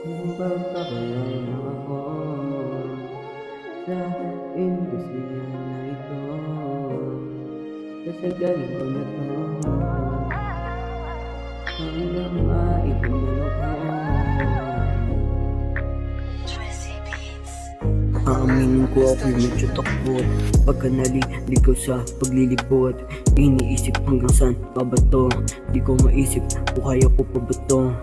Kung pagkakalay na ako sa industriya na ito, sasagaling ko na to hanggang maipanalo ko. Aaminin ko ako'y medyo takbot pagka naliligaw sa paglilibot. Iniisip hanggang saan pa ba to? Di ko maisip kung kaya ko pa ba to.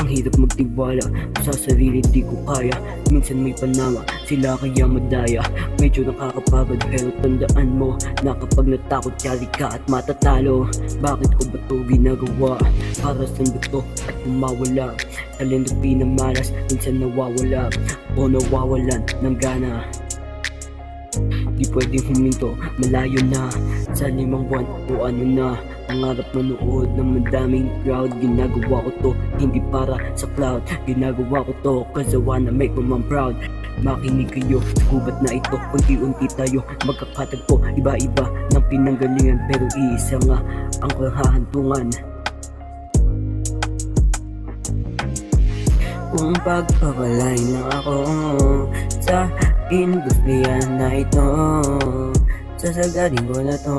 Ang hirap magtiwala sa sarili, di ko kaya. Minsan may panama, sila kaya madaya. Medyo nakakapagod pero tandaan mo na kapag natakot yari ka at matatalo. Bakit ko ba to ginagawa? Para saan ba to at umawala? Talento pinamalas, minsan nawawala o nawawalan ng gana. Di pwedeng huminto, malayo na sa 5 buwan o ano na. Pangarap manood ng madaming crowd. Ginagawa ko to, hindi para sa cloud. Ginagawa ko to, cause I wanna make my mom proud. Makinig kayo, gubat na ito. Unti-unti tayo magkakatagpo. Iba-iba ng pinanggalingan, pero iisa nga ang kahahantungan. Kung pagpapalay na ako sa industriya na ito, sasagaling ko na to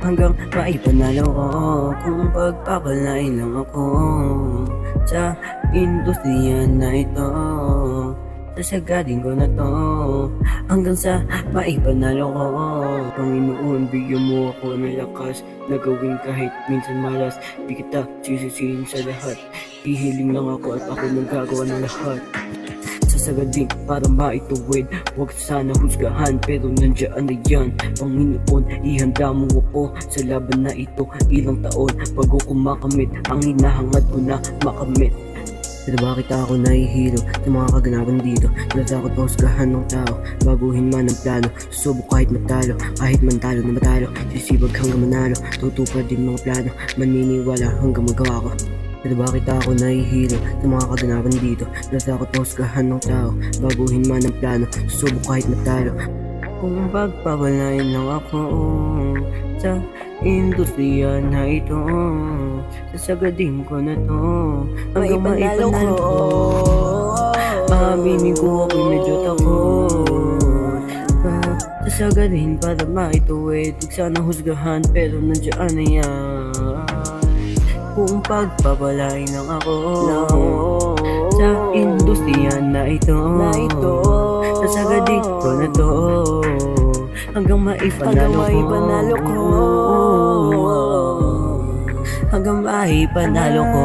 hanggang maipanalo ko. Kung pagpapalay lang ako sa industriya na ito, sasagaling ko na to hanggang sa maipanalo ko. Panginoon, bigyan mo ako ng lakas na gawin kahit minsan malas. Di kita sisisihin sa lahat, hihiling lang ako at ako nang gagawa ng lahat. Sasagadin para maituwid, huwag sana husgahan, pero nandiyan na yan. Panginoon, ihanda mo ako sa laban na ito. Ilang taon bago ko makamit ang hinahangad ko na makamit. Pero bakit ako nahihilo sa mga kaganapan dito? Natakot mahusgahan ng tao, baguhin man ang plano. Susubok kahit matalo, kahit mantalo na matalo. Sisibag hanggang manalo, tutupad din mga plano. Maniniwala hanggang magawa ko. Pero bakit ako nahihilo sa mga kaganapan dito? Natakot mahusgahan ng tao, baguhin man ang plano. Susubok kahit matalo. Kung pagpapalain lang ako sa industriya na ito, sasagadin ko na to hanggang maipanalo ko. Aminin ko ako'y medyo takot, sasagadin para maituwid. Huwag sana husgahan, pero nandiyan na yan. Kung pagpapalain lang ako sa industriya na ito, sasagadin ko na to hanggang maipanalo ko. Hanggang maipanalo ko.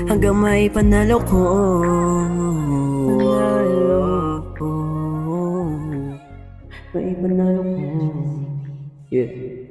Hanggang maipanalo ko. Maipanalo ko. Yeah.